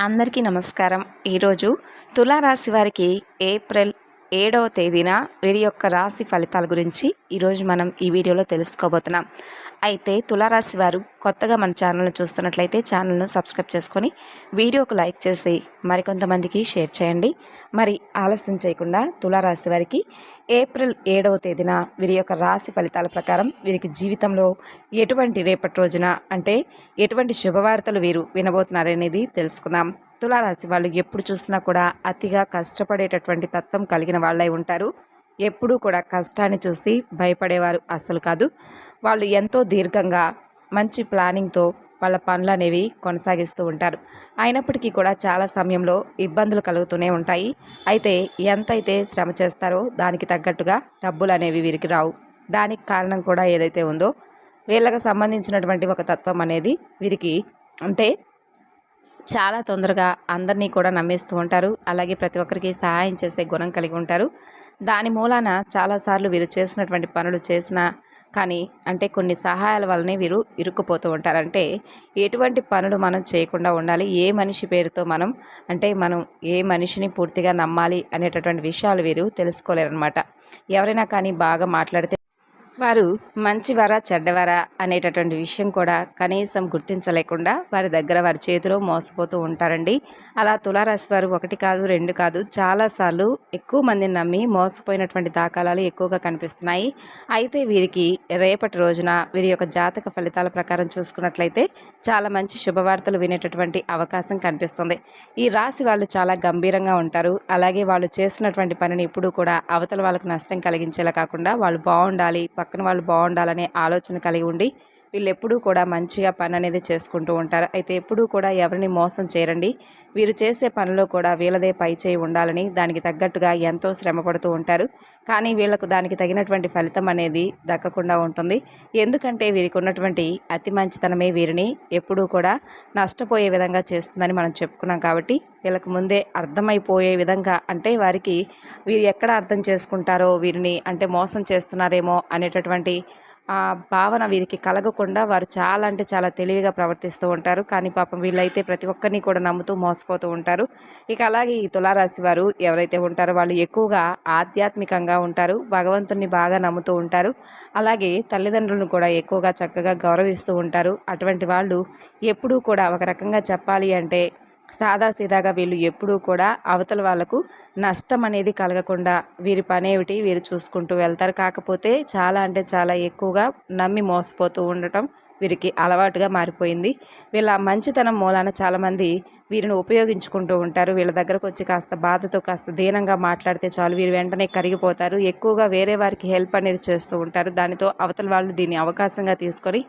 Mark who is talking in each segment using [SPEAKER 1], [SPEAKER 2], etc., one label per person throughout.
[SPEAKER 1] అందరికీ నమస్కారం. ఈరోజు తులారాశి వారికి ఏప్రిల్ 7వ తేదీన వీరి యొక్క రాశి ఫలితాల గురించి ఈరోజు మనం ఈ వీడియోలో తెలుసుకోబోతున్నాం. అయితే తులారాశి వారు కొత్తగా మన ఛానల్ను చూస్తున్నట్లయితే ఛానల్ను సబ్స్క్రైబ్ చేసుకొని వీడియోకు లైక్ చేసి మరికొంతమందికి షేర్ చేయండి. మరి ఆలస్యం చేయకుండా తులారాశి వారికి ఏప్రిల్ 7వ తేదీన వీరి యొక్క రాశి ఫలితాల ప్రకారం వీరికి జీవితంలో ఎటువంటి రేపటి రోజున అంటే ఎటువంటి శుభవార్తలు వీరు వినబోతున్నారనేది తెలుసుకుందాం. తులారాశి వాళ్ళు ఎప్పుడు చూసినా కూడా అతిగా కష్టపడేటటువంటి తత్వం కలిగిన వాళ్ళై ఉంటారు. ఎప్పుడూ కూడా కష్టాన్ని చూసి భయపడేవారు అస్సలు కాదు. వాళ్ళు ఎంతో దీర్ఘంగా మంచి ప్లానింగ్తో వాళ్ళ పనులు అనేవి కొనసాగిస్తూ ఉంటారు. అయినప్పటికీ కూడా చాలా సమయంలో ఇబ్బందులు కలుగుతూనే ఉంటాయి. అయితే ఎంతైతే శ్రమ చేస్తారో దానికి తగ్గట్టుగా డబ్బులు అనేవి వీరికి రావు. దానికి కారణం కూడా ఏదైతే ఉందో వీళ్ళకి సంబంధించినటువంటి ఒక తత్వం అనేది వీరికి అంటే చాలా తొందరగా అందరినీ కూడా నమ్మేస్తూ ఉంటారు. అలాగే ప్రతి ఒక్కరికి సహాయం చేసే గుణం కలిగి ఉంటారు. దాని మూలాన చాలాసార్లు వీరు చేసినటువంటి పనులు చేసినా కానీ అంటే కొన్ని సహాయాల వల్లనే వీరు ఇరుక్కుపోతూ ఉంటారు. అంటే ఎటువంటి పనులు మనం చేయకుండా ఉండాలి, ఏ మనిషి పేరుతో మనం అంటే మనం ఏ మనిషిని పూర్తిగా నమ్మాలి అనేటటువంటి విషయాలు వీరు తెలుసుకోలేరన్నమాట. ఎవరైనా కానీ బాగా మాట్లాడితే వారు మంచివారా చెడ్డవారా అనేటటువంటి విషయం కూడా కనీసం గుర్తించలేకుండా వారి దగ్గర వారి చేతిలో మోసపోతూ ఉంటారండి. అలా తులారాశి వారు ఒకటి కాదు రెండు కాదు చాలాసార్లు ఎక్కువ మందిని నమ్మి మోసపోయినటువంటి దాఖలాలు ఎక్కువగా కనిపిస్తున్నాయి. అయితే వీరికి రేపటి రోజున వీరి యొక్క జాతక ఫలితాల ప్రకారం చూసుకున్నట్లయితే చాలా మంచి శుభవార్తలు వినేటటువంటి అవకాశం కనిపిస్తుంది. ఈ రాశి వాళ్ళు చాలా గంభీరంగా ఉంటారు. అలాగే వాళ్ళు చేసినటువంటి పనిని ఎప్పుడూ కూడా అవతల వాళ్ళకు నష్టం కలిగించేలా కాకుండా వాళ్ళు బాగుండాలి, పక్కన వాళ్ళు బాగుండాలనే ఆలోచన కలిగి ఉండి వీళ్ళు ఎప్పుడూ కూడా మంచిగా పని అనేది చేసుకుంటూ ఉంటారు. అయితే ఎప్పుడూ కూడా ఎవరిని మోసం చేయరండి. వీరు చేసే పనిలో కూడా వీళ్ళదే పై చేయి ఉండాలని దానికి తగ్గట్టుగా ఎంతో శ్రమ పడుతూ ఉంటారు. కానీ వీళ్ళకు దానికి తగినటువంటి ఫలితం అనేది దక్కకుండా ఉంటుంది. ఎందుకంటే వీరికి ఉన్నటువంటి అతి మంచితనమే వీరిని ఎప్పుడూ కూడా నష్టపోయే విధంగా చేస్తుందని మనం చెప్పుకున్నాం. కాబట్టి వీళ్ళకు ముందే అర్థమైపోయే విధంగా అంటే వారికి వీరు ఎక్కడ అర్థం చేసుకుంటారో వీరిని అంటే మోసం చేస్తున్నారేమో అనేటటువంటి భావన వీరికి కలగకుండా వారు చాలా అంటే చాలా తెలివిగా ప్రవర్తిస్తూ ఉంటారు. కానీ పాపం వీళ్ళైతే ప్రతి ఒక్కరిని కూడా నమ్ముతూ మోసపోతూ ఉంటారు. ఇక అలాగే ఈ తులారాశి వారు ఎవరైతే ఉంటారో వాళ్ళు ఎక్కువగా ఆధ్యాత్మికంగా ఉంటారు. భగవంతుని బాగా నమ్ముతూ ఉంటారు. అలాగే తల్లిదండ్రులను కూడా ఎక్కువగా చక్కగా గౌరవిస్తూ ఉంటారు. అటువంటి వాళ్ళు ఎప్పుడూ కూడా ఒక రకంగా చెప్పాలి అంటే సాదాసీదాగా వీళ్ళు ఎప్పుడూ కూడా అవతల వాళ్లకు నష్టం అనేది కలగకుండా వీరి పనేమిటి వీరు చూసుకుంటూ వెళ్తారు. కాకపోతే చాలా అంటే చాలా ఎక్కువగా నమ్మి మోసపోతూ ఉండటం వీరికి అలవాటుగా మారిపోయింది. వీళ్ళ మంచితనం మూలాన చాలామంది వీరిని ఉపయోగించుకుంటూ ఉంటారు. వీళ్ళ దగ్గరకు వచ్చి కాస్త బాధతో కాస్త దీనంగా మాట్లాడితే చాలు వీరు వెంటనే కరిగిపోతారు. ఎక్కువగా వేరే వారికి హెల్ప్ అనేది చేస్తూ ఉంటారు. దానితో అవతల వాళ్ళు దీన్ని అవకాశంగా తీసుకొని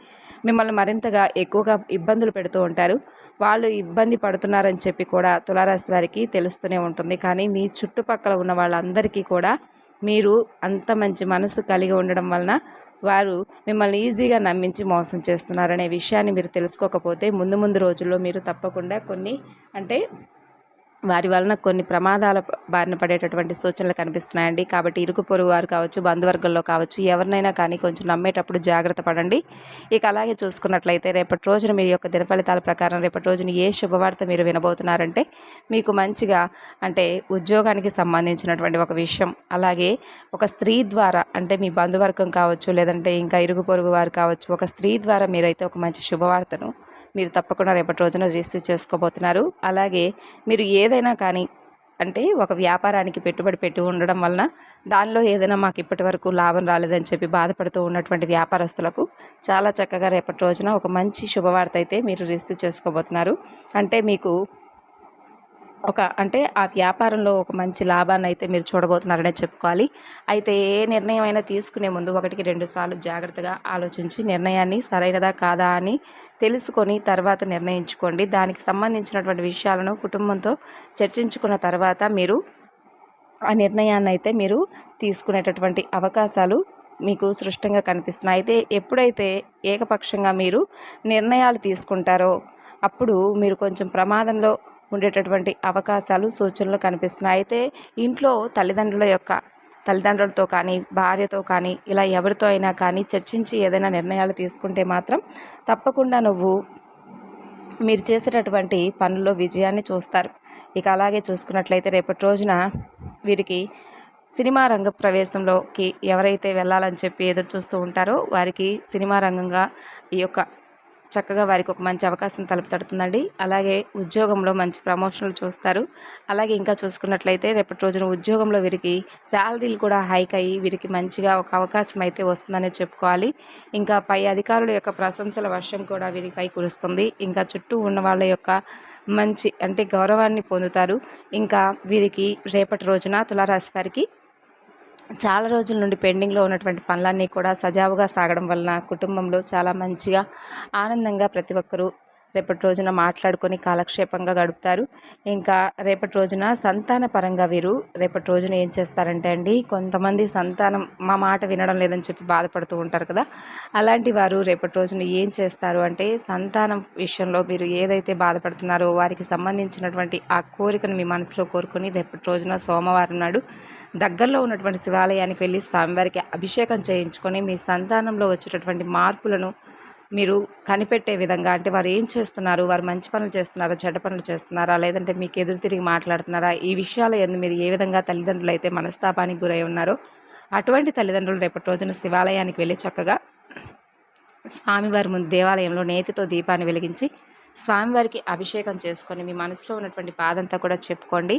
[SPEAKER 1] మిమ్మల్ని మరింతగా ఎక్కువగా ఇబ్బందులు పెడుతూ ఉంటారు. వాళ్ళు ఇబ్బంది పడుతున్నారని చెప్పి కూడా తులారాశి వారికి తెలుస్తూనే ఉంటుంది. కానీ మీ చుట్టుపక్కల ఉన్న వాళ్ళందరికీ కూడా మీరు అంత మంచి మనసు కలిగి ఉండడం వలన వారు మిమ్మల్ని ఈజీగా నమ్మించి మోసం చేస్తున్నారనే విషయాన్ని మీరు తెలుసుకోకపోతే ముందు ముందు రోజుల్లో మీరు తప్పకుండా కొన్ని అంటే వారి వలన కొన్ని ప్రమాదాల బారిన పడేటటువంటి సూచనలు కనిపిస్తున్నాయండి. కాబట్టి ఇరుగు పొరుగు వారు కావచ్చు, బంధువర్గంలో కావచ్చు, ఎవరినైనా కానీ కొంచెం నమ్మేటప్పుడు జాగ్రత్త పడండి. ఇక అలాగే చూసుకున్నట్లయితే రేపటి రోజున మీ యొక్క దినఫలితాల ప్రకారం రేపటి రోజున ఏ శుభవార్త మీరు వినబోతున్నారంటే మీకు మంచిగా అంటే ఉద్యోగానికి సంబంధించినటువంటి ఒక విషయం, అలాగే ఒక స్త్రీ ద్వారా అంటే మీ బంధువర్గం కావచ్చు లేదంటే ఇంకా ఇరుగు పొరుగు వారు కావచ్చు, ఒక స్త్రీ ద్వారా మీరైతే ఒక మంచి శుభవార్తను మీరు తప్పకుండా రేపటి రోజున రిసీవ్ చేసుకోబోతున్నారు. అలాగే మీరు ఏదైనా కానీ అంటే ఒక వ్యాపారానికి పెట్టుబడి పెట్టి ఉండడం వలన దానిలో ఏదైనా మాకు ఇప్పటి వరకు లాభం రాలేదని చెప్పి బాధపడుతూ ఉన్నటువంటి వ్యాపారస్తులకు చాలా చక్కగా రేపటి రోజున ఒక మంచి శుభవార్త అయితే మీరు రిసీవ్ చేసుకోబోతున్నారు. అంటే మీకు అంటే ఆ వ్యాపారంలో ఒక మంచి లాభాన్ని అయితే మీరు చూడబోతున్నారనే చెప్పుకోవాలి. అయితే ఏ నిర్ణయం అయినా తీసుకునే ముందు ఒకటికి రెండు సార్లు జాగ్రత్తగా ఆలోచించి నిర్ణయాన్ని సరైనదా కాదా అని తెలుసుకొని తర్వాత నిర్ణయించుకోండి. దానికి సంబంధించినటువంటి విషయాలను కుటుంబంతో చర్చించుకున్న తర్వాత మీరు ఆ నిర్ణయాన్ని అయితే మీరు తీసుకునేటటువంటి అవకాశాలు మీకు స్పష్టంగా కనిపిస్తున్నాయి. అయితే ఎప్పుడైతే ఏకపక్షంగా మీరు నిర్ణయాలు తీసుకుంటారో అప్పుడు మీరు కొంచెం ప్రమాదంలో ఉండేటటువంటి అవకాశాలు సూచనలు కనిపిస్తున్నాయి. అయితే ఇంట్లో తల్లిదండ్రులతో కానీ భార్యతో కానీ ఇలా ఎవరితో అయినా కానీ చర్చించి ఏదైనా నిర్ణయాలు తీసుకుంటే మాత్రం తప్పకుండా నువ్వు మీరు చేసేటటువంటి పనుల్లో విజయాన్ని చూస్తారు. ఇక అలాగే చూసుకున్నట్లయితే రేపటి రోజున వీరికి సినిమా రంగ ప్రవేశంలోకి ఎవరైతే వెళ్ళాలని చెప్పి ఎదురు చూస్తూ ఉంటారో వారికి సినిమా రంగంగా ఈ యొక్క చక్కగా వారికి ఒక మంచి అవకాశం తలుపు తడుతుందండి. అలాగే ఉద్యోగంలో మంచి ప్రమోషన్లు చూస్తారు. అలాగే ఇంకా చూసుకున్నట్లయితే రేపటి రోజున ఉద్యోగంలో వీరికి శాలరీలు కూడా హైక్ అయ్యి వీరికి మంచిగా ఒక అవకాశం అయితే వస్తుందనే చెప్పుకోవాలి. ఇంకా పై అధికారుల యొక్క ప్రశంసల వర్షం కూడా వీరిపై కురుస్తుంది. ఇంకా చుట్టూ ఉన్న వాళ్ళ యొక్క మంచి అంటే గౌరవాన్ని పొందుతారు. ఇంకా వీరికి రేపటి రోజున తులారాశి వారికి చాలా రోజుల నుండి పెండింగ్లో ఉన్నటువంటి పనులన్నీ కూడా సజావుగా సాగడం వలన కుటుంబంలో చాలా మంచిగా ఆనందంగా ప్రతి ఒక్కరూ రేపటి రోజున మాట్లాడుకొని కాలక్షేపంగా గడుపుతారు. ఇంకా రేపటి రోజున సంతాన పరంగా వీరు రేపటి రోజున ఏం చేస్తారంటే అండి, కొంతమంది సంతానం మా మాట వినడం లేదని చెప్పి బాధపడుతూ ఉంటారు కదా, అలాంటి వారు రేపటి రోజున ఏం చేస్తారు అంటే సంతానం విషయంలో మీరు ఏదైతే బాధపడుతున్నారో వారికి సంబంధించినటువంటి ఆ కోరికను మీ మనసులో కోరుకొని రేపటి రోజున సోమవారం నాడు దగ్గరలో ఉన్నటువంటి శివాలయానికి వెళ్ళి స్వామివారికి అభిషేకం చేయించుకొని మీ సంతానంలో వచ్చేటటువంటి మార్పులను మీరు కనిపెట్టే విధంగా, అంటే వారు ఏం చేస్తున్నారు, వారు మంచి పనులు చేస్తున్నారా, చెడ్డ పనులు చేస్తున్నారా, లేదంటే మీకు ఎదురు తిరిగి మాట్లాడుతున్నారా, ఈ విషయాల యందు మీరు ఏ విధంగా తల్లిదండ్రులు అయితే మనస్తాపానికి గురై ఉన్నారో అటువంటి తల్లిదండ్రులు రేపటి రోజున శివాలయానికి వెళ్ళి చక్కగా స్వామివారి ముందు దేవాలయంలో నేతితో దీపాన్ని వెలిగించి స్వామివారికి అభిషేకం చేసుకొని మీ మనసులో ఉన్నటువంటి బాధంతా కూడా చెప్పుకోండి.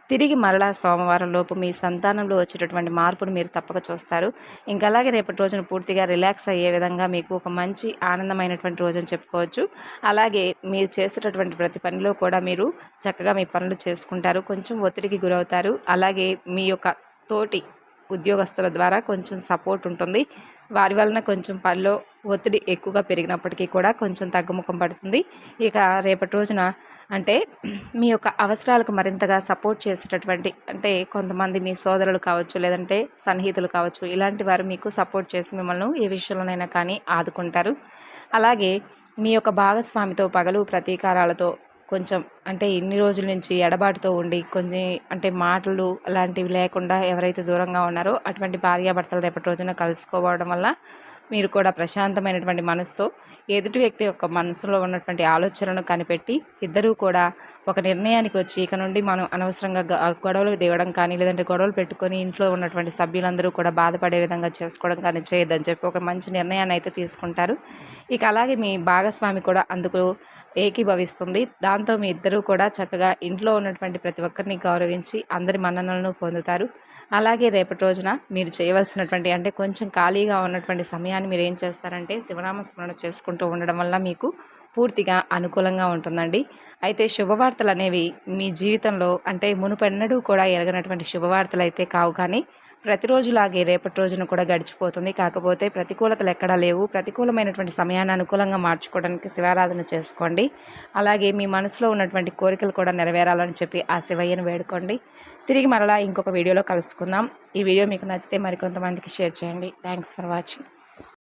[SPEAKER 1] తిరిగి మరలా సోమవారం లోపు మీ సంతానంలో వచ్చేటటువంటి మార్పును మీరు తప్పక చూస్తారు. ఇంకా అలాగే రేపటి రోజున పూర్తిగా రిలాక్స్ అయ్యే విధంగా మీకు ఒక మంచి ఆనందమైనటువంటి రోజు అని చెప్పుకోవచ్చు. అలాగే మీరు చేసేటటువంటి ప్రతి పనిలో కూడా మీరు చక్కగా మీ పనులు చేసుకుంటారు. కొంచెం ఒత్తిడికి గురవుతారు. అలాగే మీ యొక్క తోటి ఉద్యోగస్తుల ద్వారా కొంచెం సపోర్ట్ ఉంటుంది. వారి వలన కొంచెం పనిలో ఒత్తిడి ఎక్కువగా పెరిగినప్పటికీ కూడా కొంచెం తగ్గుముఖం పడుతుంది. ఇక రేపటి రోజున అంటే మీ యొక్క అవసరాలకు మరింతగా సపోర్ట్ చేసేటటువంటి, అంటే కొంతమంది మీ సోదరులు కావచ్చు, లేదంటే సన్నిహితులు కావచ్చు, ఇలాంటి వారు మీకు సపోర్ట్ చేసి మిమ్మల్ని ఏ విషయంలోనైనా కానీ ఆదుకుంటారు. అలాగే మీ యొక్క భాగస్వామితో పగలు ప్రతీకారాలతో కొంచెం అంటే ఇన్ని రోజుల నుంచి ఎడబాటుతో ఉండి కొన్ని అంటే మాటలు అలాంటివి లేకుండా ఎవరైతే దూరంగా ఉన్నారో అటువంటి భార్యాభర్తలు రేపటి రోజున కలుసుకోవడం వల్ల మీరు కూడా ప్రశాంతమైనటువంటి మనసుతో ఎదుటి వ్యక్తి యొక్క మనసులో ఉన్నటువంటి ఆలోచనలను కనిపెట్టి ఇద్దరూ కూడా ఒక నిర్ణయానికి వచ్చి ఇక నుండి మనం అనవసరంగా గొడవలు దిగడం కానీ, లేదంటే గొడవలు పెట్టుకొని ఇంట్లో ఉన్నటువంటి సభ్యులందరూ కూడా బాధపడే విధంగా చేసుకోవడం కానీ చేయొద్దని చెప్పి ఒక మంచి నిర్ణయాన్ని అయితే తీసుకుంటారు. ఇక అలాగే మీ భాగస్వామి కూడా అందుకు ఏకీభవిస్తుంది. దాంతో మీ ఇద్దరూ కూడా చక్కగా ఇంట్లో ఉన్నటువంటి ప్రతి ఒక్కరిని గౌరవించి అందరి మన్ననలను పొందుతారు. అలాగే రేపటి రోజున మీరు చేయవలసినటువంటి అంటే కొంచెం ఖాళీగా ఉన్నటువంటి సమయాన్ని మీరు ఏం చేస్తారంటే శివనామ స్మరణ చేసుకుంటూ ఉండడం వల్ల మీకు పూర్తిగా అనుకూలంగా ఉంటుందండి. అయితే శుభవార్తలు అనేవి మీ జీవితంలో అంటే మునుపెన్నడూ కూడా ఎరగనటువంటి శుభవార్తలు అయితే కావు, కానీ ప్రతిరోజులాగే రేపటి రోజున కూడా గడిచిపోతుంది. కాకపోతే ప్రతికూలతలు ఎక్కడా లేవు. ప్రతికూలమైనటువంటి సమయాన్ని అనుకూలంగా మార్చుకోవడానికి శివారాధన చేసుకోండి. అలాగే మీ మనసులో ఉన్నటువంటి కోరికలు కూడా నెరవేరాలని చెప్పి ఆ శివయ్యను వేడుకోండి. తిరిగి మరలా ఇంకొక వీడియోలో కలుసుకుందాం. ఈ వీడియో మీకు నచ్చితే మరికొంతమందికి షేర్ చేయండి. Thanks for watching.